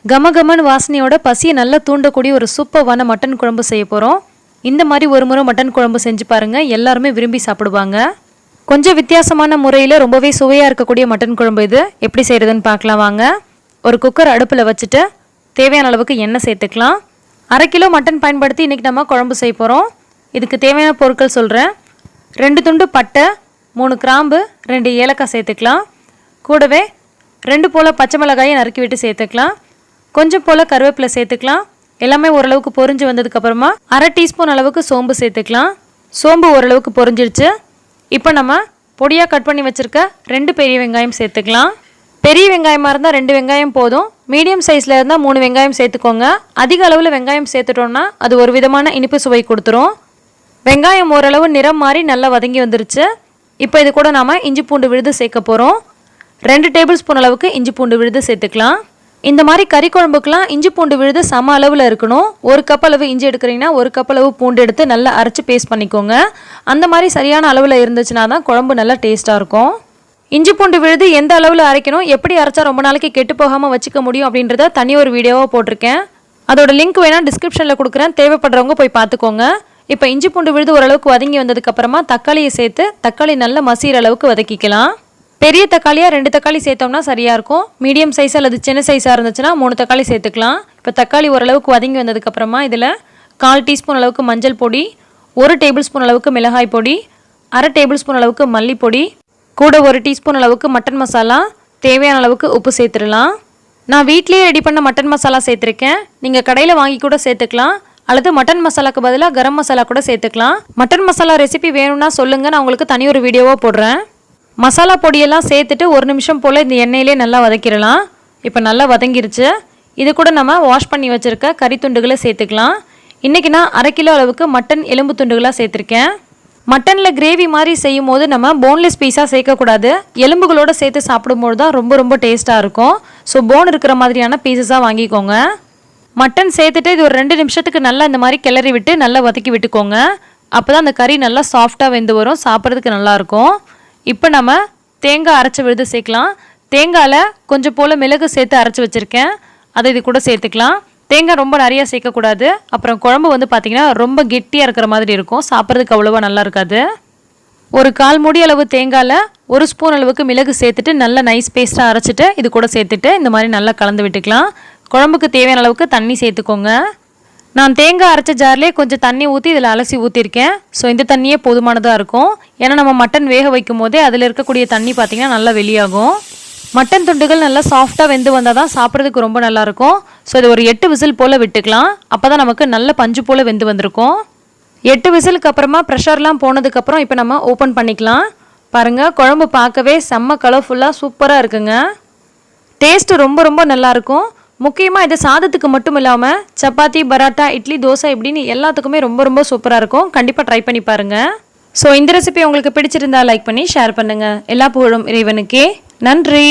கமகமன் வாசனையோட பசியை நல்லா தூண்டக்கூடிய ஒரு சூப்பரான மட்டன் குழம்பு செய்ய போகிறோம். இந்த மாதிரி ஒரு முறை மட்டன் குழம்பு செஞ்சு பாருங்கள், எல்லாருமே விரும்பி சாப்பிடுவாங்க. கொஞ்சம் வித்தியாசமான முறையில் ரொம்பவே சுவையாக இருக்கக்கூடிய மட்டன் குழம்பு இது. எப்படி செய்கிறதுன்னு பார்க்கலாம் வாங்க. ஒரு குக்கர் அடுப்பில் வச்சுட்டு தேவையான அளவுக்கு எண்ணெய் சேர்த்துக்கலாம். 1/2 கிலோ மட்டன் பயன்படுத்தி இன்றைக்கி நம்ம குழம்பு செய்ய போகிறோம். இதுக்கு தேவையான பொருட்கள் சொல்கிறேன். 2 துண்டு பட்டை, 3 கிராம்பு, 2 ஏலக்காய் சேர்த்துக்கலாம். கூடவே 2 போல் பச்சை மிளகாயை நறுக்கி விட்டு சேர்த்துக்கலாம். கொஞ்சம் போல் கருவேப்பிலை சேர்த்துக்கலாம். எல்லாமே ஓரளவுக்கு பொரிஞ்சு வந்ததுக்கப்புறமா 1/2 டீஸ்பூன் அளவுக்கு சோம்பு சேர்த்துக்கலாம். சோம்பு ஓரளவுக்கு பொரிஞ்சிடுச்சு. இப்போ நம்ம பொடியாக கட் பண்ணி வச்சுருக்க 2 பெரிய வெங்காயம் சேர்த்துக்கலாம். பெரிய வெங்காயமாக இருந்தால் 2 வெங்காயம் போதும். மீடியம் சைஸில் இருந்தால் 3 வெங்காயம் சேர்த்துக்கோங்க. அதிக அளவில் வெங்காயம் சேர்த்துட்டோன்னா அது ஒரு விதமான இனிப்பு சுவை கொடுத்துரும். வெங்காயம் ஓரளவு நிறம் மாறி நல்லா வதங்கி வந்துருச்சு. இப்போ இது கூட நாம் இஞ்சி பூண்டு விழுது சேர்க்க போகிறோம். 2 டேபிள் ஸ்பூன் அளவுக்கு இஞ்சி பூண்டு விழுது சேர்த்துக்கலாம். இந்த மாதிரி கறி குழம்புக்கெலாம் இஞ்சி பூண்டு விழுது சம அளவில் இருக்கணும். 1 கப் அளவு இஞ்சி எடுக்கிறீங்கன்னா 1 கப் அளவு பூண்டு எடுத்து நல்லா அரைச்சி பேஸ்ட் பண்ணிக்கோங்க. அந்த மாதிரி சரியான அளவில் இருந்துச்சுன்னா தான் குழம்பு நல்லா டேஸ்ட்டாக இருக்கும். இஞ்சி பூண்டு விழுது எந்த அளவில் அரைக்கணும், எப்படி அரைச்சா ரொம்ப நாளைக்கு கெட்டு போகாமல் வச்சுக்க முடியும் அப்படின்றத தனி ஒரு வீடியோவாக போட்டிருக்கேன். அதோட லிங்க் வேணால் டிஸ்கிரிப்ஷனில் கொடுக்குறேன், தேவைப்படுறவங்க போய் பார்த்துக்கோங்க. இப்போ இஞ்சி பூண்டு விழுது ஓரளவுக்கு வதங்கி வந்ததுக்கப்புறமா தக்காளியை சேர்த்து தக்காளி நல்லா மசிகிற அளவுக்கு வதக்கிக்கலாம். பெரிய தக்காளியாக 2 தக்காளி சேர்த்தோம்னா சரியாக இருக்கும். மீடியம் சைஸ் அல்லது சின்ன சைஸாக இருந்துச்சுன்னா 3 தக்காளி சேர்த்துக்கலாம். இப்போ தக்காளி ஓரளவுக்கு வதங்கி வந்ததுக்கப்புறமா இதில் 1/4 டீஸ்பூன் அளவுக்கு மஞ்சள் பொடி, 1 டேபிள் ஸ்பூன் அளவுக்கு மிளகாய் பொடி, 1/2 டேபிள் ஸ்பூன் அளவுக்கு மல்லிப்பொடி, கூட 1 டீஸ்பூன் அளவுக்கு மட்டன் மசாலா, தேவையான அளவுக்கு உப்பு சேர்த்துடலாம். நான் வீட்லேயே ரெடி பண்ண மட்டன் மசாலா சேர்த்துருக்கேன். நீங்கள் கடையில் வாங்கி கூட சேர்த்துக்கலாம், அல்லது மட்டன் மசாலாக்கு பதிலாக கரம் மசாலா கூட சேர்த்துக்கலாம். மட்டன் மசாலா ரெசிபி வேணும்னா சொல்லுங்கள், நான் உங்களுக்கு தனி ஒரு வீடியோவாக போடுறேன். மசாலா பொடியெல்லாம் சேர்த்துட்டு 1 நிமிஷம் போல் இந்த எண்ணெயிலே நல்லா வதக்கிடலாம். இப்போ நல்லா வதங்கிருச்சு. இது கூட நம்ம வாஷ் பண்ணி வச்சுருக்க கறி துண்டுகளை சேர்த்துக்கலாம். இன்றைக்கி நான் 1/2 கிலோ அளவுக்கு மட்டன் எலும்பு துண்டுகளாக சேர்த்துருக்கேன். மட்டனில் கிரேவி மாதிரி செய்யும் போது நம்ம போன்லெஸ் பீஸாக சேர்க்கக்கூடாது. எலும்புகளோடு சேர்த்து சாப்பிடும்போது தான் ரொம்ப டேஸ்ட்டாக இருக்கும். ஸோ போன் இருக்கிற மாதிரியான பீசஸாக வாங்கிக்கோங்க. மட்டன் சேர்த்துட்டு இது ஒரு 2 நிமிஷத்துக்கு நல்லா இந்த மாதிரி கிளறி விட்டு நல்லா வதக்கி விட்டுக்கோங்க. அப்போ தான் அந்த கறி நல்லா சாஃப்டாக வெந்து வரும், சாப்பிட்றதுக்கு நல்லாயிருக்கும். இப்போ நம்ம தேங்காய் அரைச்சி விழுது சேர்க்கலாம். தேங்காயில் கொஞ்சம் போல் மிளகு சேர்த்து அரைச்சி வச்சுருக்கேன், அதை இது கூட சேர்த்துக்கலாம். தேங்காய் ரொம்ப நிறையா சேர்க்கக்கூடாது, அப்புறம் குழம்பு வந்து பார்த்திங்கன்னா ரொம்ப கெட்டியாக இருக்கிற மாதிரி இருக்கும், சாப்பிட்றதுக்கு அவ்வளோவா நல்லா இருக்காது. ஒரு 1/4 மூடி அளவு தேங்காயில் 1 ஸ்பூன் அளவுக்கு மிளகு சேர்த்துட்டு நல்லா நைஸ் பேஸ்ட்டாக அரைச்சிட்டு இது கூட சேர்த்துட்டு இந்த மாதிரி நல்லா கலந்து விட்டுக்கலாம். குழம்புக்கு தேவையான அளவுக்கு தண்ணி சேர்த்துக்கோங்க. நான் தேங்காய் அரைச்ச ஜார்லேயே கொஞ்சம் தண்ணி ஊற்றி இதில் அலசி ஊற்றிருக்கேன். ஸோ இந்த தண்ணியே போதுமானதாக இருக்கும். ஏன்னா நம்ம மட்டன் வேக வைக்கும் போதே அதில் இருக்கக்கூடிய தண்ணி பார்த்திங்கன்னா நல்லா வெளியாகும். மட்டன் துண்டுகள் நல்லா சாஃப்டாக வெந்து வந்தால் தான் சாப்பிட்றதுக்கு ரொம்ப நல்லாயிருக்கும். ஸோ இது ஒரு 8 விசில் போல் விட்டுக்கலாம். அப்போ தான் நமக்கு நல்ல பஞ்சு போல் வெந்து வந்திருக்கும். 8 விசிலுக்கு அப்புறமா ப்ரெஷர்லாம் போனதுக்கப்புறம் இப்போ நம்ம ஓப்பன் பண்ணிக்கலாம். பாருங்கள், குழம்பு பார்க்கவே செம்ம கலர்ஃபுல்லாக சூப்பராக இருக்குங்க. டேஸ்ட்டு ரொம்ப நல்லாயிருக்கும். முக்கியமாக இது சாதத்துக்கு மட்டும் இல்லாமல் சப்பாத்தி, பராட்டா, இட்லி, தோசை இப்படின்னு எல்லாத்துக்குமே ரொம்ப சூப்பராக இருக்கும். கண்டிப்பாக ட்ரை பண்ணி பாருங்கள். ஸோ இந்த ரெசிபி உங்களுக்கு பிடிச்சிருந்தா லைக் பண்ணி ஷேர் பண்ணுங்கள். எல்லா புகழும் இறைவனுக்கே. நன்றி.